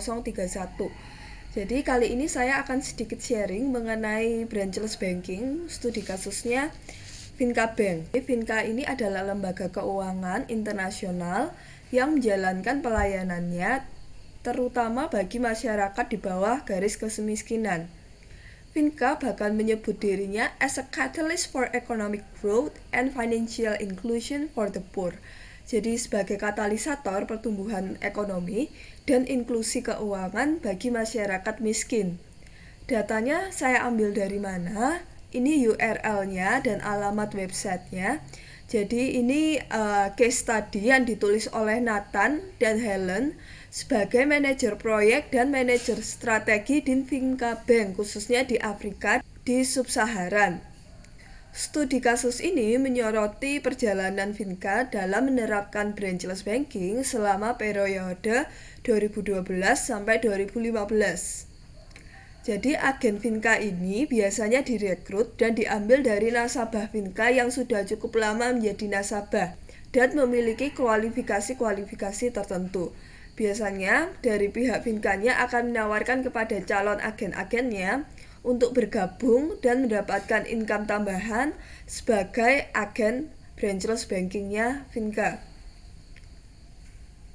0031. Jadi kali ini saya akan sedikit sharing mengenai branchless banking, studi kasusnya Finca Bank. Finca ini adalah lembaga keuangan internasional yang menjalankan pelayanannya terutama bagi masyarakat di bawah garis kemiskinan. Finca bahkan menyebut dirinya as a catalyst for economic growth and financial inclusion for the poor. Jadi sebagai katalisator pertumbuhan ekonomi dan inklusi keuangan bagi masyarakat miskin. Datanya saya ambil dari mana? Ini URL-nya dan alamat websitenya. Jadi ini case study yang ditulis oleh Nathan dan Helen sebagai manajer proyek dan manajer strategi di Finca Bank, khususnya di Afrika di Sub-Saharan. Studi kasus ini menyoroti perjalanan Finca dalam menerapkan branchless banking selama periode 2012 sampai 2015. Jadi agen Finca ini biasanya direkrut dan diambil dari nasabah Finca yang sudah cukup lama menjadi nasabah dan memiliki kualifikasi tertentu. Biasanya dari pihak Finca-nya akan menawarkan kepada calon agen-agennya untuk bergabung dan mendapatkan income tambahan sebagai agen branchless bankingnya Finca.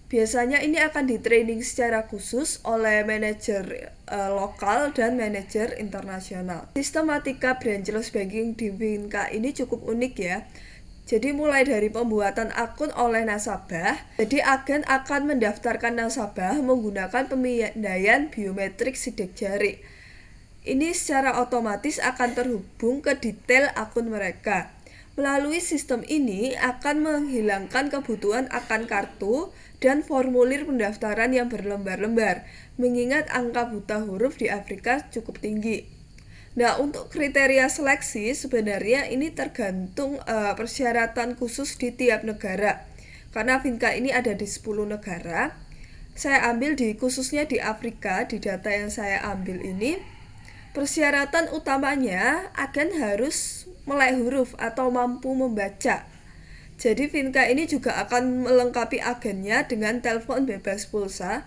Biasanya ini akan di-training secara khusus oleh manajer lokal dan manajer internasional. Sistematika branchless banking di Finca ini cukup unik ya. Jadi mulai dari pembuatan akun oleh nasabah, jadi agen akan mendaftarkan nasabah menggunakan pemindaian biometrik sidik jari. Ini secara otomatis akan terhubung ke detail akun mereka. Melalui sistem ini akan menghilangkan kebutuhan akan kartu dan formulir pendaftaran yang berlembar-lembar, mengingat angka buta huruf di Afrika cukup tinggi. Nah, untuk kriteria seleksi sebenarnya ini tergantung persyaratan khusus di tiap negara. Karena Finca ini ada di 10 negara. Saya ambil khususnya di Afrika, di data yang saya ambil ini. Persyaratan utamanya agen harus melek huruf atau mampu membaca. Jadi Finca ini juga akan melengkapi agennya dengan telepon bebas pulsa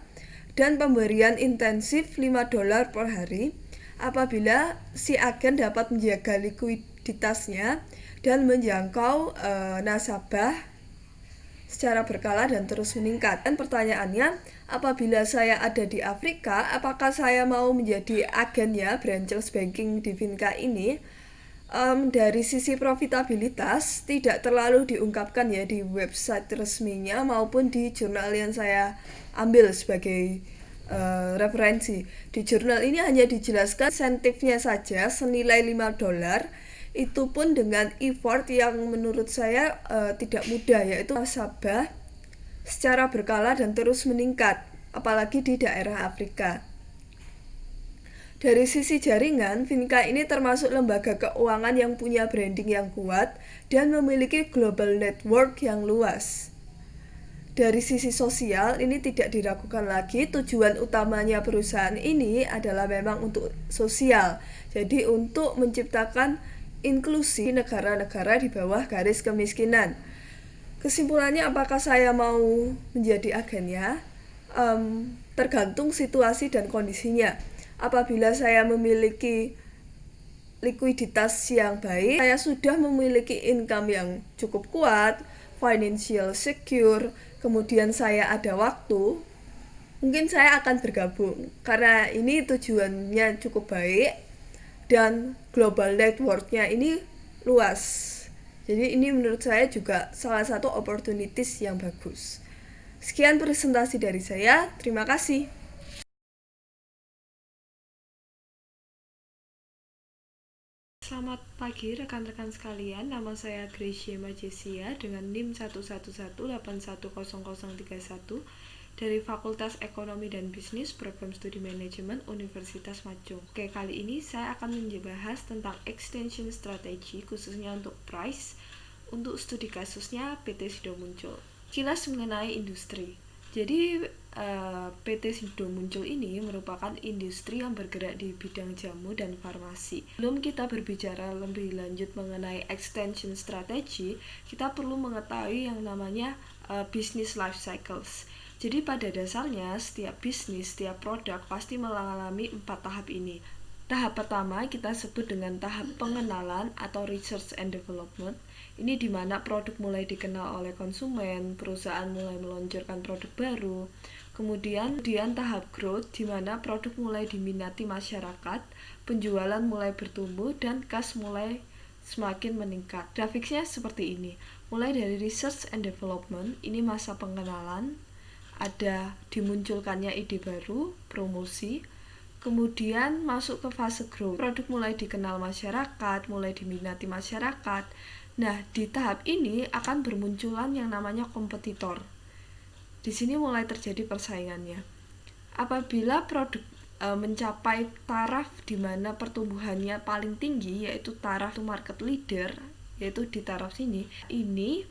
dan pemberian intensif $5 per hari apabila si agen dapat menjaga likuiditasnya dan menjangkau nasabah secara berkala dan terus meningkat. Dan pertanyaannya, apabila saya ada di Afrika, apakah saya mau menjadi agennya branchless banking di Finca ini? Dari sisi profitabilitas tidak terlalu diungkapkan ya di website resminya maupun di jurnal yang saya ambil sebagai referensi. Di jurnal ini hanya dijelaskan insentifnya saja senilai $5, itu pun dengan effort yang menurut saya tidak mudah, yaitu nasabah secara berkala dan terus meningkat, apalagi di daerah Afrika. Dari sisi jaringan, Finca ini termasuk lembaga keuangan yang punya branding yang kuat dan memiliki global network yang luas. Dari sisi sosial, ini tidak diragukan lagi, tujuan utamanya perusahaan ini adalah memang untuk sosial. Jadi untuk menciptakan inklusi negara-negara di bawah garis kemiskinan. Kesimpulannya, apakah saya mau menjadi agennya? Tergantung situasi dan kondisinya. Apabila saya memiliki likuiditas yang baik, saya sudah memiliki income yang cukup kuat, financial secure, kemudian saya ada waktu, mungkin saya akan bergabung karena ini tujuannya cukup baik dan global network-nya ini luas. Jadi ini menurut saya juga salah satu opportunities yang bagus. Sekian presentasi dari saya, terima kasih. Selamat pagi rekan-rekan sekalian, nama saya Gracia Majesia dengan NIM 11181810031 dari Fakultas Ekonomi dan Bisnis Program Studi Manajemen Universitas Majung. Oke, kali ini saya akan membahas tentang extension strategy khususnya untuk price untuk studi kasusnya PT Sido Muncul. Kilas mengenai industri. Jadi PT Sido Muncul ini merupakan industri yang bergerak di bidang jamu dan farmasi. Sebelum kita berbicara lebih lanjut mengenai extension strategy, kita perlu mengetahui yang namanya business life cycles. Jadi pada dasarnya setiap bisnis, setiap produk pasti mengalami 4 tahap ini. Tahap pertama kita sebut dengan tahap pengenalan atau research and development. Ini di mana produk mulai dikenal oleh konsumen, perusahaan mulai meluncurkan produk baru. Kemudian tahap growth di mana produk mulai diminati masyarakat, penjualan mulai bertumbuh dan kas mulai semakin meningkat. Grafiknya seperti ini. Mulai dari research and development, ini masa pengenalan, ada dimunculkannya ide baru, promosi. Kemudian masuk ke fase growth. Produk mulai dikenal masyarakat, mulai diminati masyarakat. Nah, di tahap ini akan bermunculan yang namanya kompetitor. Di sini mulai terjadi persaingannya. Apabila produk mencapai taraf di mana pertumbuhannya paling tinggi, yaitu taraf market leader, yaitu di taraf sini, ini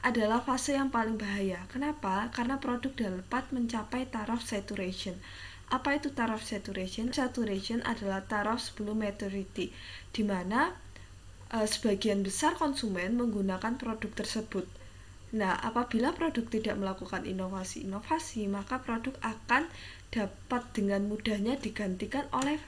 adalah fase yang paling bahaya. Kenapa? Karena produk dapat mencapai taraf saturation. Apa itu taraf saturation? Saturation adalah taraf sebelum maturity, di mana sebagian besar konsumen menggunakan produk tersebut. Nah, apabila produk tidak melakukan inovasi-inovasi, maka produk akan dapat dengan mudahnya digantikan oleh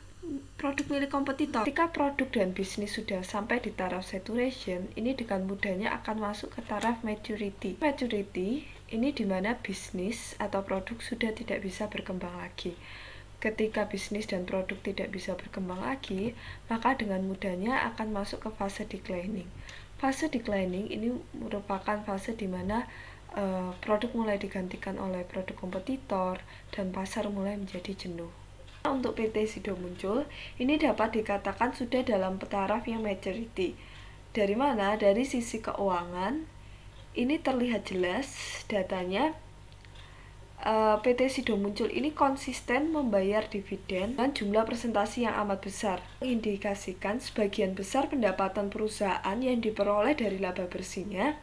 produk milik kompetitor. Ketika produk dan bisnis sudah sampai di taraf saturation, ini dengan mudahnya akan masuk ke taraf maturity. Maturity ini di mana bisnis atau produk sudah tidak bisa berkembang lagi. Ketika bisnis dan produk tidak bisa berkembang lagi, maka dengan mudahnya akan masuk ke fase declining. Fase declining ini merupakan fase di mana produk mulai digantikan oleh produk kompetitor dan pasar mulai menjadi jenuh. Untuk PT Sido Muncul, ini dapat dikatakan sudah dalam taraf yang maturity. Dari mana? Dari sisi keuangan, ini terlihat jelas datanya. PT Sido Muncul ini konsisten membayar dividen dan jumlah presentasi yang amat besar, mengindikasikan sebagian besar pendapatan perusahaan yang diperoleh dari laba bersihnya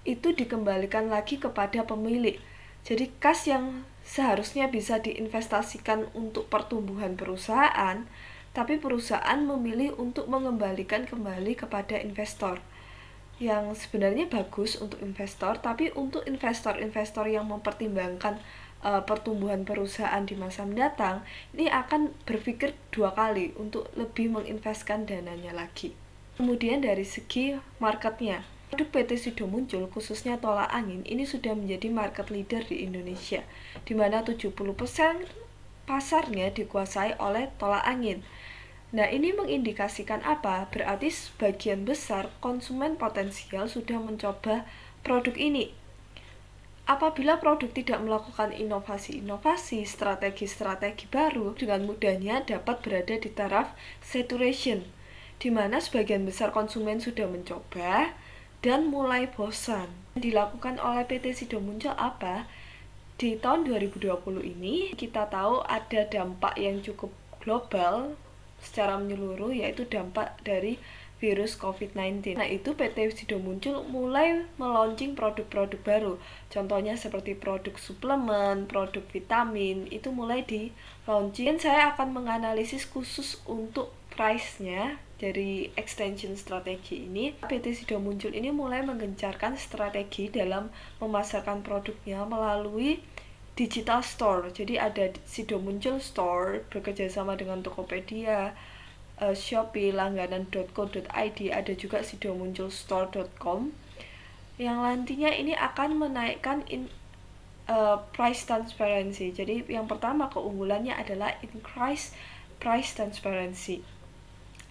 itu dikembalikan lagi kepada pemilik. Jadi kas yang seharusnya bisa diinvestasikan untuk pertumbuhan perusahaan, tapi perusahaan memilih untuk mengembalikan kembali kepada investor. Yang sebenarnya bagus untuk investor, tapi untuk investor-investor yang mempertimbangkan pertumbuhan perusahaan di masa mendatang, ini akan berpikir 2 kali untuk lebih menginvestkan dananya lagi. Kemudian dari segi marketnya, produk PT Sido Muncul khususnya tolak angin ini sudah menjadi market leader di Indonesia, di mana 70% pasarnya dikuasai oleh tolak angin. Nah, ini mengindikasikan apa? Berarti sebagian besar konsumen potensial sudah mencoba produk ini. Apabila produk tidak melakukan inovasi-inovasi, strategi-strategi baru, dengan mudahnya dapat berada di taraf saturation, di mana sebagian besar konsumen sudah mencoba dan mulai bosan. Dilakukan oleh PT Sido Muncul apa? Di tahun 2020 ini, kita tahu ada dampak yang cukup global secara menyeluruh, yaitu dampak dari virus COVID-19. Nah, itu PT Sido Muncul mulai meluncing produk-produk baru. Contohnya seperti produk suplemen, produk vitamin, itu mulai di-launching. Saya akan menganalisis khusus untuk price-nya dari extension strategi ini. PT Sido Muncul ini mulai menggencarkan strategi dalam memasarkan produknya melalui digital store. Jadi ada Sido Muncul Store bekerjasama dengan Tokopedia, Shopee, langganan.co.id, ada juga sidomunculstore.com yang nantinya ini akan menaikkan price transparency. Jadi yang pertama keunggulannya adalah increase price transparency.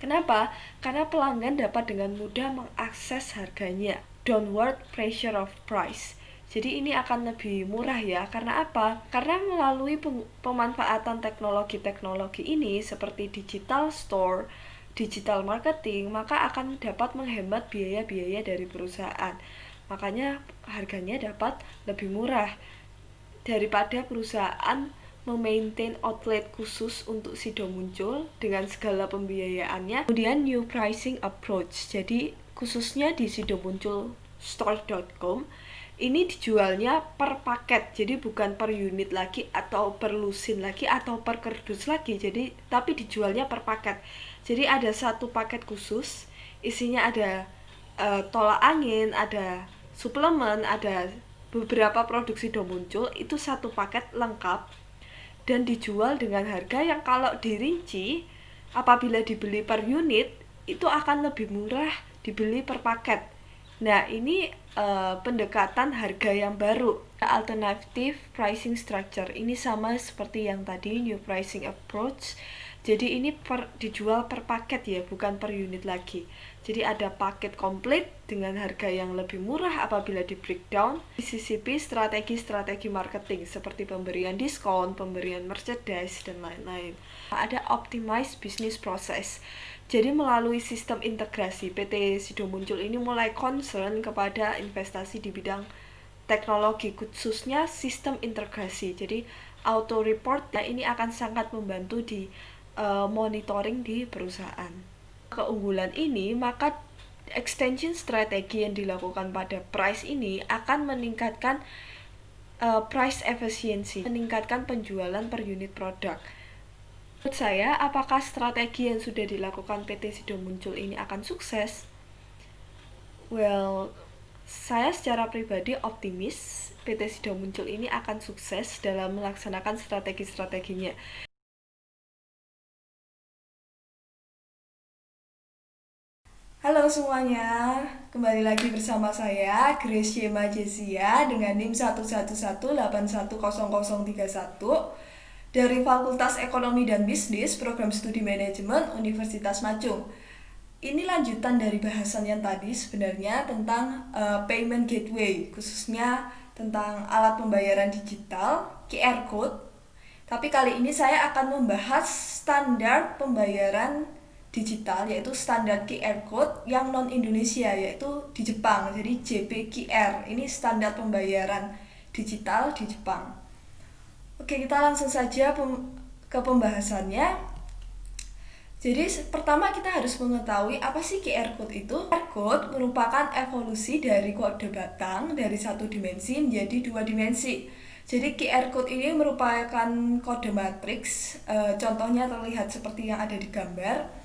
Kenapa? Karena pelanggan dapat dengan mudah mengakses harganya. Downward pressure of price. Jadi ini akan lebih murah ya. Karena apa? Karena melalui pemanfaatan teknologi-teknologi ini seperti digital store, digital marketing, maka akan dapat menghemat biaya-biaya dari perusahaan. Makanya harganya dapat lebih murah daripada perusahaan memaintain outlet khusus untuk Sido Muncul dengan segala pembiayaannya. Kemudian new pricing approach. Jadi khususnya di sidomunculstore.com ini dijualnya per paket, jadi bukan per unit lagi atau per lusin lagi atau per kardus lagi, jadi tapi dijualnya per paket. Jadi ada satu paket khusus, isinya ada tolak angin, ada suplemen, ada beberapa produk Sido muncul itu satu paket lengkap dan dijual dengan harga yang kalau dirinci apabila dibeli per unit itu akan lebih murah dibeli per paket. Nah, ini pendekatan harga yang baru, alternative pricing structure. Ini sama seperti yang tadi, new pricing approach. Jadi ini dijual per paket ya, bukan per unit lagi. Jadi ada paket komplit dengan harga yang lebih murah apabila di breakdown. Disisipi strategi-strategi marketing seperti pemberian diskon, pemberian merchandise, dan lain-lain. Ada optimize business process. Jadi melalui sistem integrasi, PT Sido Muncul ini mulai concern kepada investasi di bidang teknologi, khususnya sistem integrasi. Jadi auto report ini akan sangat membantu di monitoring di perusahaan. Keunggulan ini, maka extension strategi yang dilakukan pada price ini akan meningkatkan price efficiency, meningkatkan penjualan per unit produk. Menurut saya, apakah strategi yang sudah dilakukan PT Sido Muncul ini akan sukses? Well, saya secara pribadi optimis PT Sido Muncul ini akan sukses dalam melaksanakan strategi-strateginya. Halo semuanya, kembali lagi bersama saya Grace Yema Jezia dengan NIM 11181810031 dari Fakultas Ekonomi dan Bisnis Program Studi Manajemen Universitas Macung. Ini lanjutan dari bahasan yang tadi sebenarnya tentang payment gateway, khususnya tentang alat pembayaran digital, QR code. Tapi kali ini saya akan membahas standar pembayaran digital, yaitu standar QR code yang non-Indonesia, yaitu di Jepang. Jadi JPQR, ini standar pembayaran digital di Jepang. Oke, kita langsung saja ke pembahasannya. Jadi pertama kita harus mengetahui apa sih QR code itu. QR code merupakan evolusi dari kode batang dari satu dimensi menjadi dua dimensi. Jadi QR code ini merupakan kode matriks, contohnya terlihat seperti yang ada di gambar.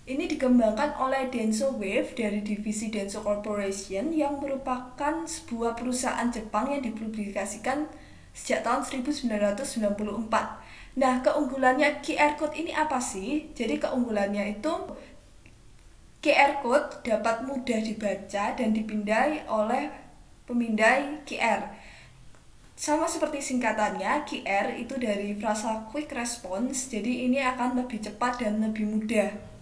Ini dikembangkan oleh Denso Wave dari divisi Denso Corporation yang merupakan sebuah perusahaan Jepang yang dipublikasikan sejak tahun 1994. Nah, keunggulannya QR code ini apa sih? Jadi keunggulannya itu QR code dapat mudah dibaca dan dipindai oleh pemindai QR. Sama seperti singkatannya, QR itu dari frasa quick response, jadi ini akan lebih cepat dan lebih mudah.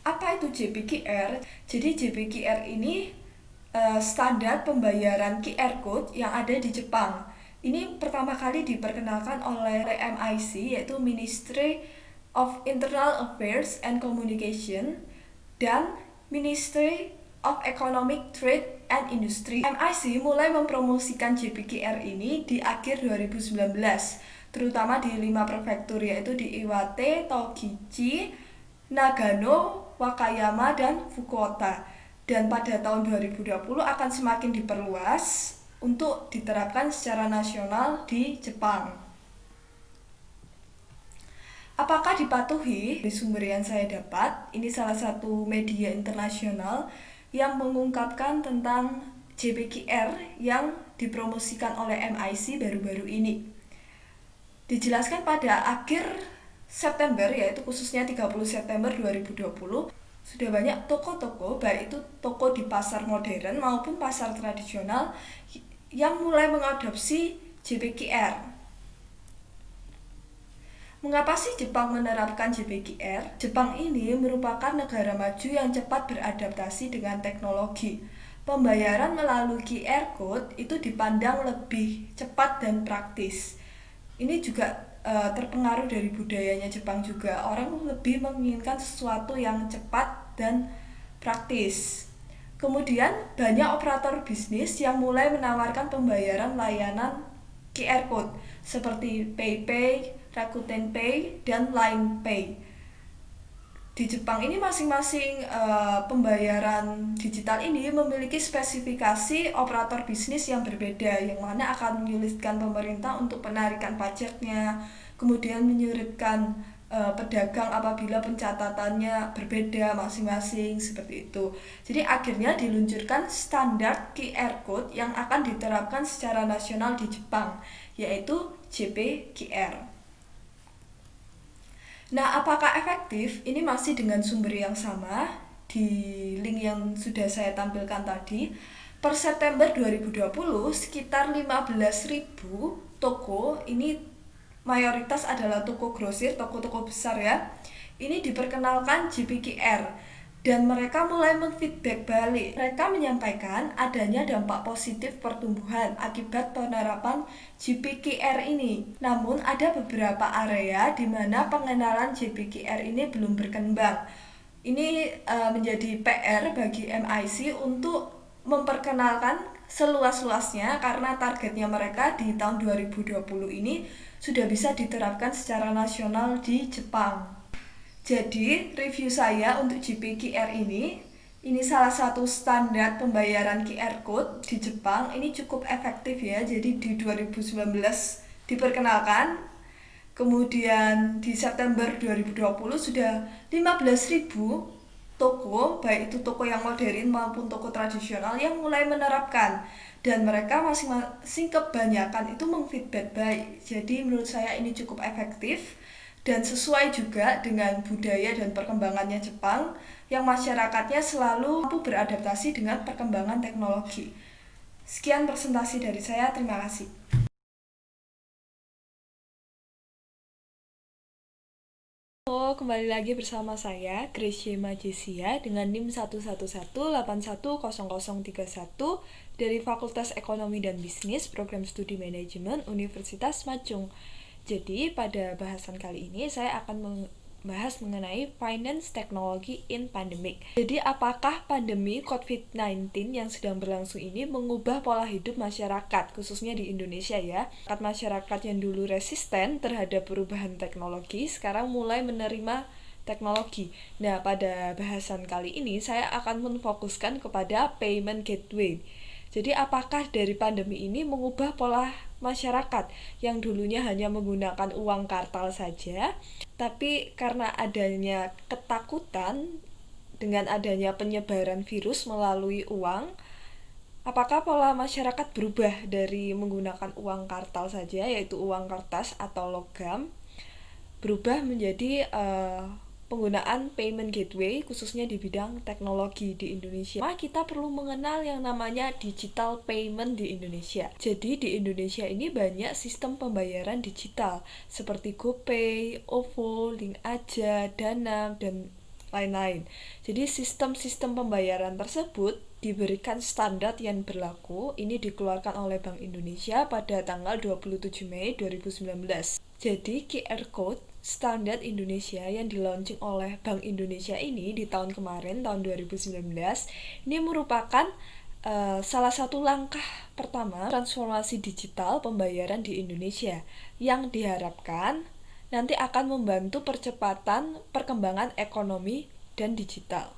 Apa itu JPQR? Jadi JPQR ini standar pembayaran QR code yang ada di Jepang. Ini pertama kali diperkenalkan oleh MIC, yaitu Ministry of Internal Affairs and Communication dan Ministry of Economic Trade and Industry. MIC mulai mempromosikan JPQR ini di akhir 2019, terutama di 5 prefektur, yaitu di Iwate, Togichi, Nagano, Wakayama, dan Fukuoka. Dan pada tahun 2020 akan semakin diperluas untuk diterapkan secara nasional di Jepang. Apakah dipatuhi? Di sumber yang saya dapat, ini salah satu media internasional yang mengungkapkan tentang JPQR yang dipromosikan oleh MIC baru-baru ini. Dijelaskan pada akhir September, yaitu khususnya 30 September 2020, sudah banyak toko-toko, baik itu toko di pasar modern maupun pasar tradisional, yang mulai mengadopsi JPQR. Mengapa sih Jepang menerapkan JPQR? Jepang ini merupakan negara maju yang cepat beradaptasi dengan teknologi. Pembayaran melalui QR code itu dipandang lebih cepat dan praktis. Ini juga terpengaruh dari budayanya Jepang juga. Orang lebih menginginkan sesuatu yang cepat dan praktis. Kemudian banyak operator bisnis yang mulai menawarkan pembayaran layanan QR code seperti PayPay, Rakuten Pay, dan Line Pay. Di Jepang ini masing-masing pembayaran digital ini memiliki spesifikasi operator bisnis yang berbeda, yang mana akan menyulitkan pemerintah untuk penarikan pajaknya, kemudian menyulitkan pedagang apabila pencatatannya berbeda masing-masing seperti itu. Jadi akhirnya diluncurkan standar QR code yang akan diterapkan secara nasional di Jepang, yaitu JPQR. Nah, apakah efektif? Ini masih dengan sumber yang sama di link yang sudah saya tampilkan tadi. Per September 2020, sekitar 15.000 toko, ini mayoritas adalah toko grosir, toko-toko besar ya. Ini diperkenalkan JPQR dan mereka mulai mengfeedback balik. Mereka menyampaikan adanya dampak positif pertumbuhan akibat penerapan JPQR ini. Namun ada beberapa area di mana pengenalan JPQR ini belum berkembang. Ini menjadi PR bagi MIC untuk memperkenalkan seluas-luasnya karena targetnya mereka di tahun 2020 ini sudah bisa diterapkan secara nasional di Jepang. Jadi, review saya untuk JPQR ini salah satu standar pembayaran QR code di Jepang, ini cukup efektif ya. Jadi di 2019 diperkenalkan, kemudian di September 2020 sudah 15.000 toko, baik itu toko yang modern maupun toko tradisional yang mulai menerapkan, dan mereka masing-masing kebanyakan itu mengfeedback baik. Jadi menurut saya ini cukup efektif dan sesuai juga dengan budaya dan perkembangannya Jepang yang masyarakatnya selalu mampu beradaptasi dengan perkembangan teknologi. Sekian presentasi dari saya, terima kasih. Halo, kembali lagi bersama saya, Gracia Majesia dengan NIM 11188100031 dari Fakultas Ekonomi dan Bisnis, Program Studi Manajemen, Universitas Macung. Jadi, pada bahasan kali ini saya akan membahas mengenai Finance Technology in Pandemic. Jadi, apakah pandemi COVID-19 yang sedang berlangsung ini mengubah pola hidup masyarakat, khususnya di Indonesia ya? Masyarakat yang dulu resisten terhadap perubahan teknologi, sekarang mulai menerima teknologi. Nah, pada bahasan kali ini saya akan memfokuskan kepada payment gateway. Jadi, apakah dari pandemi ini mengubah pola masyarakat yang dulunya hanya menggunakan uang kartal saja, tapi karena adanya ketakutan dengan adanya penyebaran virus melalui uang, apakah pola masyarakat berubah dari menggunakan uang kartal saja, yaitu uang kertas atau logam, berubah menjadi penggunaan payment gateway khususnya di bidang teknologi di Indonesia. Kita perlu mengenal yang namanya digital payment di Indonesia. Jadi di Indonesia ini banyak sistem pembayaran digital seperti GoPay, OVO, Link Aja, Dana, dan lain-lain. Jadi sistem-sistem pembayaran tersebut diberikan standar yang berlaku. Ini dikeluarkan oleh Bank Indonesia pada tanggal 27 Mei 2019. Jadi QR Code standar Indonesia yang di-launching oleh Bank Indonesia ini di tahun kemarin, tahun 2019, ini merupakan salah satu langkah pertama transformasi digital pembayaran di Indonesia yang diharapkan nanti akan membantu percepatan perkembangan ekonomi dan digital.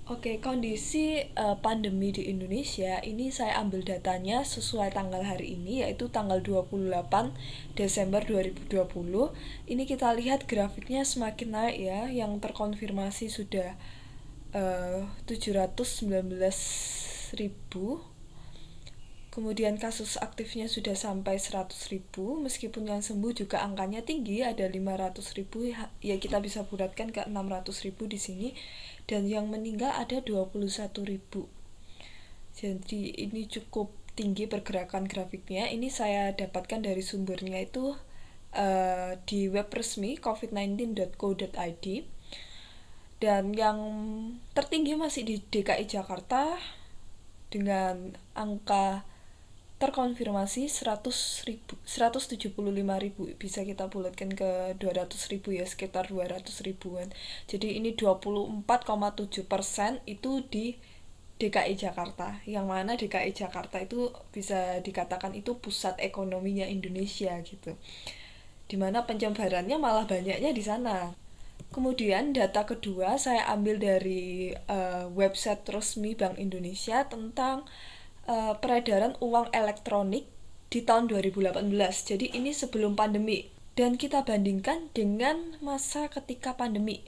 Oke, kondisi pandemi di Indonesia ini saya ambil datanya sesuai tanggal hari ini, yaitu tanggal 28 Desember 2020. Ini kita lihat grafiknya semakin naik ya, yang terkonfirmasi sudah 719.000. Kemudian kasus aktifnya sudah sampai 100.000, meskipun yang sembuh juga angkanya tinggi, ada 500.000, ya kita bisa bulatkan ke 600.000 di sini, dan yang meninggal ada 21.000. Jadi ini cukup tinggi pergerakan grafiknya. Ini saya dapatkan dari sumbernya itu di web resmi covid19.co.id, dan yang tertinggi masih di DKI Jakarta dengan angka terkonfirmasi 175.000, bisa kita bulatkan ke 200.000 ya, sekitar 200.000-an. Jadi ini 24,7% itu di DKI Jakarta, yang mana DKI Jakarta itu bisa dikatakan itu pusat ekonominya Indonesia gitu, dimana penyebarannya malah banyaknya di sana. Kemudian data kedua saya ambil dari website resmi Bank Indonesia tentang peredaran uang elektronik di tahun 2018. Jadi ini sebelum pandemi. dan kita bandingkan dengan masa ketika pandemi.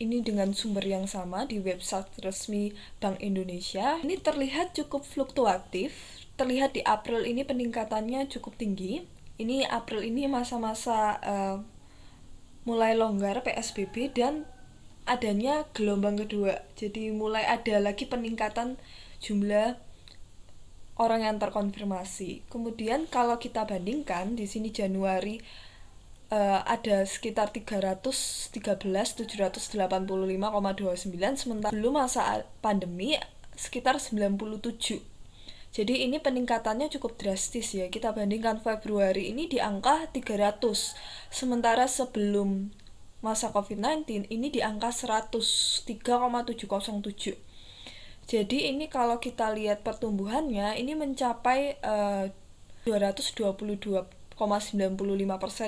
Ini dengan sumber yang sama di website resmi Bank Indonesia. Ini terlihat cukup fluktuatif. Terlihat di April ini peningkatannya cukup tinggi. Ini April ini masa-masa mulai longgar PSBB dan adanya gelombang kedua. Jadi mulai ada lagi peningkatan jumlah orang yang terkonfirmasi. Kemudian kalau kita bandingkan di sini Januari ada sekitar 313.785,29, sementara belum masa pandemi sekitar 97. Jadi ini peningkatannya cukup drastis ya. Kita bandingkan Februari ini di angka 300, sementara sebelum masa COVID-19 ini di angka 103,707. Jadi ini kalau kita lihat pertumbuhannya ini mencapai 222,95%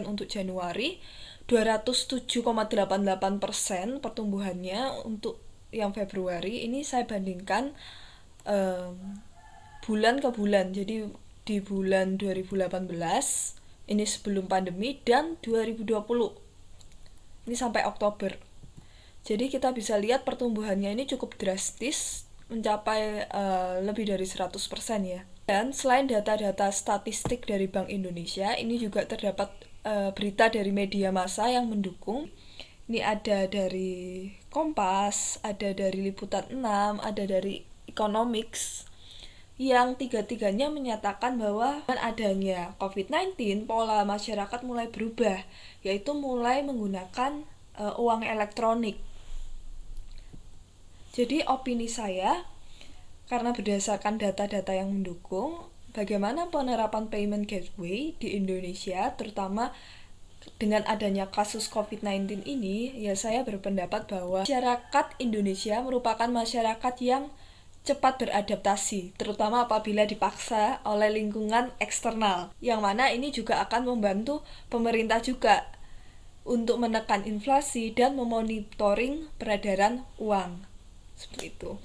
untuk Januari, 207,88% pertumbuhannya untuk yang Februari. Ini saya bandingkan bulan ke bulan. Jadi di bulan 2018 ini sebelum pandemi dan 2020 ini sampai Oktober. Jadi kita bisa lihat pertumbuhannya ini cukup drastis, mencapai lebih dari 100% ya. Dan selain data-data statistik dari Bank Indonesia, ini juga terdapat berita dari media massa yang mendukung. Ini ada dari Kompas, ada dari Liputan 6, ada dari Economics, yang tiga-tiganya menyatakan bahwa dengan adanya COVID-19, pola masyarakat mulai berubah, yaitu mulai menggunakan uang elektronik. Jadi opini saya, karena berdasarkan data-data yang mendukung, bagaimana penerapan payment gateway di Indonesia, terutama dengan adanya kasus COVID-19 ini, ya saya berpendapat bahwa masyarakat Indonesia merupakan masyarakat yang cepat beradaptasi, terutama apabila dipaksa oleh lingkungan eksternal, yang mana ini juga akan membantu pemerintah juga untuk menekan inflasi dan memonitoring peredaran uang. Seperti itu.